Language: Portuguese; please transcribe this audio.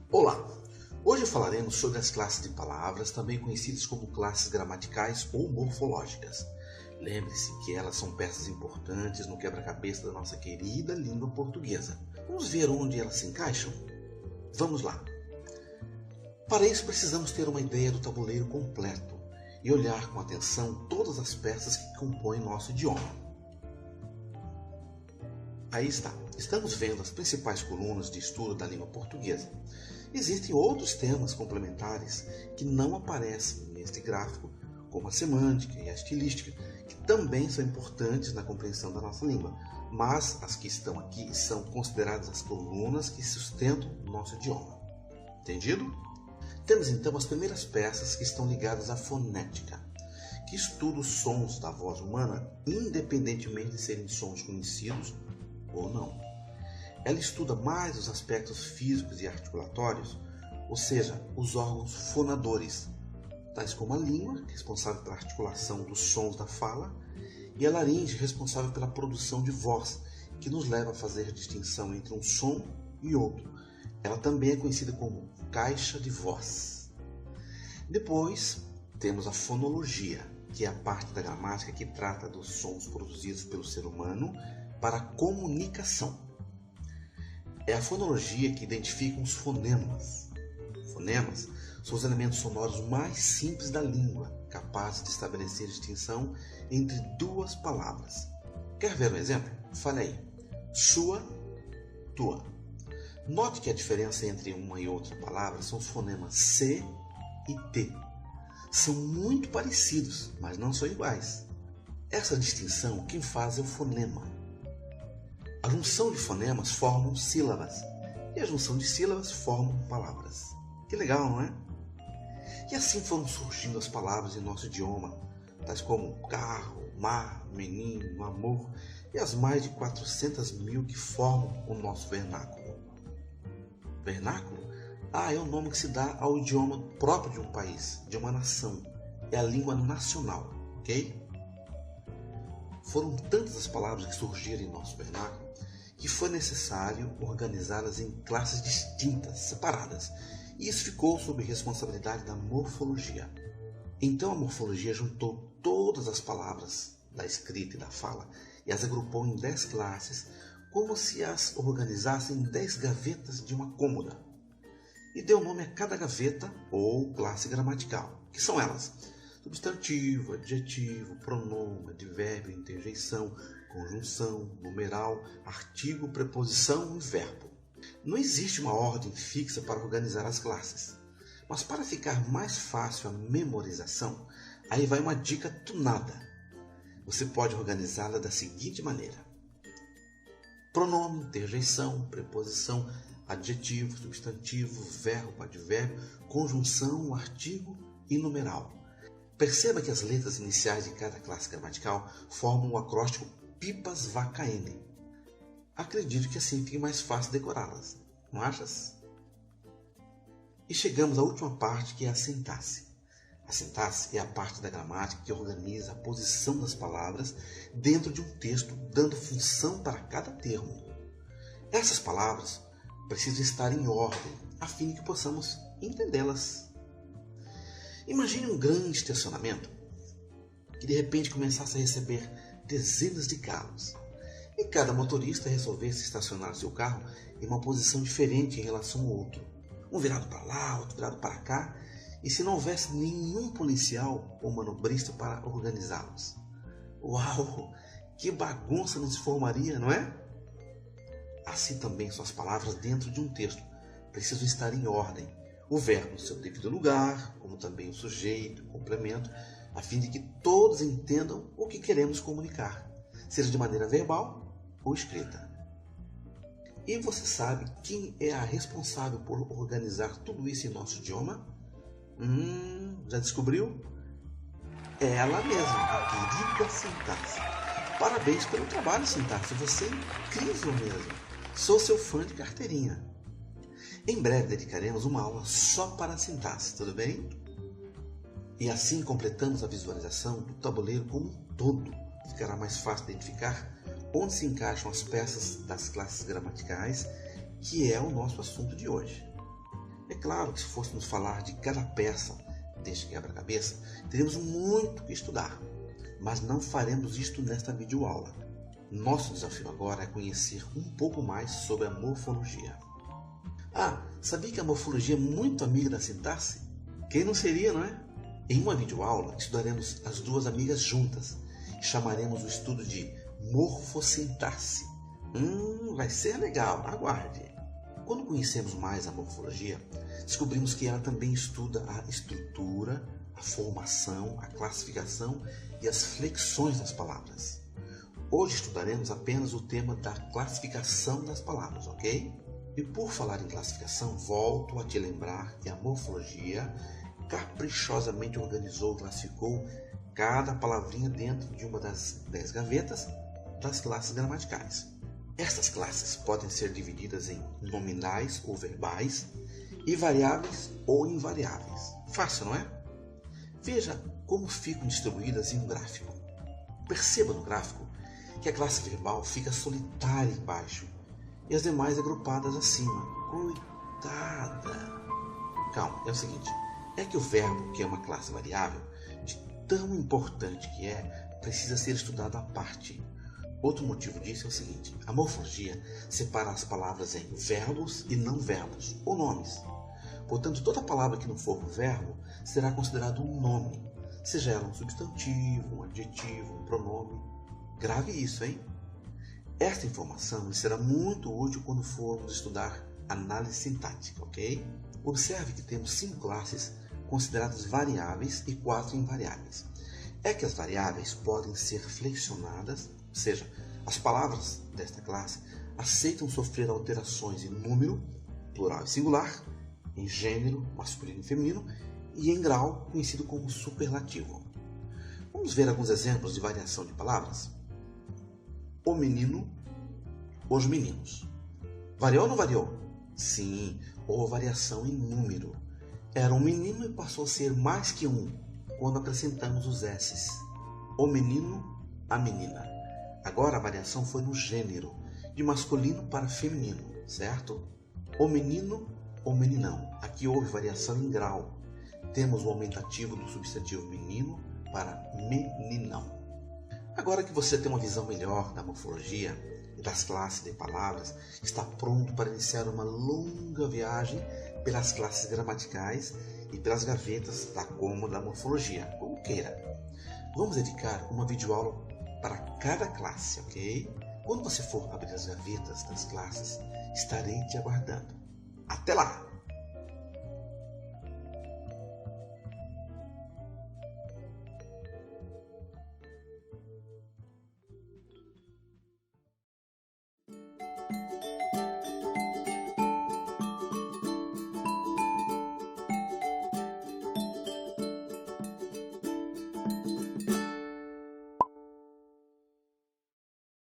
Olá! Hoje falaremos sobre as classes de palavras, também conhecidas como classes gramaticais ou morfológicas. Lembre-se que elas são peças importantes no quebra-cabeça da nossa querida língua portuguesa. Vamos ver onde elas se encaixam? Vamos lá! Para isso precisamos ter uma ideia do tabuleiro completo e olhar com atenção todas as peças que compõem nosso idioma. Aí está. Estamos vendo as principais colunas de estudo da língua portuguesa. Existem outros temas complementares que não aparecem neste gráfico, como a semântica e a estilística, que também são importantes na compreensão da nossa língua, mas as que estão aqui são consideradas as colunas que sustentam o nosso idioma. Entendido? Temos então as primeiras peças que estão ligadas à fonética, que estuda os sons da voz humana, independentemente de serem sons conhecidos ou não. Ela estuda mais os aspectos físicos e articulatórios, ou seja, os órgãos fonadores, tais como a língua, responsável pela articulação dos sons da fala, e a laringe, responsável pela produção de voz, que nos leva a fazer distinção entre um som e outro. Ela também é conhecida como caixa de voz. Depois, temos a fonologia, que é a parte da gramática que trata dos sons produzidos pelo ser humano para a comunicação. É a fonologia que identifica os fonemas. Fonemas são os elementos sonoros mais simples da língua, capazes de estabelecer distinção entre duas palavras. Quer ver um exemplo? Fale aí. Sua, tua. Note que a diferença entre uma e outra palavra são os fonemas C e T. São muito parecidos, mas não são iguais. Essa distinção quem faz é o fonema. A junção de fonemas formam sílabas e a junção de sílabas formam palavras. Que legal, não é? E assim foram surgindo as palavras em nosso idioma, tais como carro, mar, menino, amor e as mais de 400 mil que formam o nosso vernáculo. Vernáculo? É o nome que se dá ao idioma próprio de um país, de uma nação. É a língua nacional, ok? Foram tantas as palavras que surgiram em nosso vernáculo que foi necessário organizá-las em classes distintas, separadas, e isso ficou sob responsabilidade da morfologia. Então a morfologia juntou todas as palavras da escrita e da fala e as agrupou em 10 classes, como se as organizasse em 10 gavetas de uma cômoda, e deu nome a cada gaveta ou classe gramatical, que são elas: substantivo, adjetivo, pronome, advérbio, interjeição, conjunção, numeral, artigo, preposição e verbo. Não existe uma ordem fixa para organizar as classes, mas para ficar mais fácil a memorização, aí vai uma dica tunada. Você pode organizá-la da seguinte maneira: pronome, interjeição, preposição, adjetivo, substantivo, verbo, advérbio, conjunção, artigo e numeral. Perceba que as letras iniciais de cada classe gramatical formam o acróstico PIPAS-VACA-N. Acredito que assim fique mais fácil decorá-las, não achas? E chegamos à última parte, que é a sintaxe. A sintaxe é a parte da gramática que organiza a posição das palavras dentro de um texto, dando função para cada termo. Essas palavras precisam estar em ordem, a fim de que possamos entendê-las. Imagine um grande estacionamento que de repente começasse a receber dezenas de carros e cada motorista resolvesse estacionar seu carro em uma posição diferente em relação ao outro, um virado para lá, outro virado para cá, e se não houvesse nenhum policial ou manobrista para organizá-los. Uau! Que bagunça nos formaria, não é? Assim também são as palavras dentro de um texto. Precisam estar em ordem. O verbo no seu devido lugar, como também o sujeito, o complemento, a fim de que todos entendam o que queremos comunicar, seja de maneira verbal ou escrita. E você sabe quem é a responsável por organizar tudo isso em nosso idioma? Já descobriu? É ela mesma, a querida sintaxe. Parabéns pelo trabalho, sintaxe. Você é incrível mesmo. Sou seu fã de carteirinha. Em breve dedicaremos uma aula só para a sintaxe, tudo bem? E assim completamos a visualização do tabuleiro como um todo. Ficará mais fácil identificar onde se encaixam as peças das classes gramaticais, que é o nosso assunto de hoje. É claro que se fôssemos falar de cada peça deste quebra-cabeça, teríamos muito que estudar, mas não faremos isto nesta videoaula. Nosso desafio agora é conhecer um pouco mais sobre a morfologia. Sabia que a morfologia é muito amiga da sintaxe? Quem não seria, não é? Em uma videoaula, estudaremos as duas amigas juntas e chamaremos o estudo de morfossintaxe. Vai ser legal, aguarde! Quando conhecemos mais a morfologia, descobrimos que ela também estuda a estrutura, a formação, a classificação e as flexões das palavras. Hoje estudaremos apenas o tema da classificação das palavras, ok? E por falar em classificação, volto a te lembrar que a morfologia caprichosamente organizou e classificou cada palavrinha dentro de uma das 10 gavetas das classes gramaticais. Estas classes podem ser divididas em nominais ou verbais e variáveis ou invariáveis. Fácil, não é? Veja como ficam distribuídas em um gráfico. Perceba no gráfico que a classe verbal fica solitária embaixo e as demais agrupadas acima. Coitada! Calma, é o seguinte, é que o verbo, que é uma classe variável, de tão importante que é, precisa ser estudado à parte. Outro motivo disso é o seguinte, a morfologia separa as palavras em verbos e não verbos, ou nomes. Portanto, toda palavra que não for um verbo será considerada um nome, seja ela um substantivo, um adjetivo, um pronome. Grave isso, hein? Esta informação será muito útil quando formos estudar análise sintática, ok? Observe que temos 5 classes consideradas variáveis e 4 invariáveis. É que as variáveis podem ser flexionadas, ou seja, as palavras desta classe aceitam sofrer alterações em número, plural e singular, em gênero, masculino e feminino, e em grau, conhecido como superlativo. Vamos ver alguns exemplos de variação de palavras? O menino, os meninos. Variou ou não variou? Sim, houve variação em número. Era um menino e passou a ser mais que um quando acrescentamos os S's. O menino, a menina. Agora a variação foi no gênero, de masculino para feminino, certo? O menino, o meninão. Aqui houve variação em grau. Temos o aumentativo do substantivo menino para meninão. Agora que você tem uma visão melhor da morfologia e das classes de palavras, está pronto para iniciar uma longa viagem pelas classes gramaticais e pelas gavetas da cômoda da morfologia, como queira. Vamos dedicar uma videoaula para cada classe, ok? Quando você for abrir as gavetas das classes, estarei te aguardando. Até lá!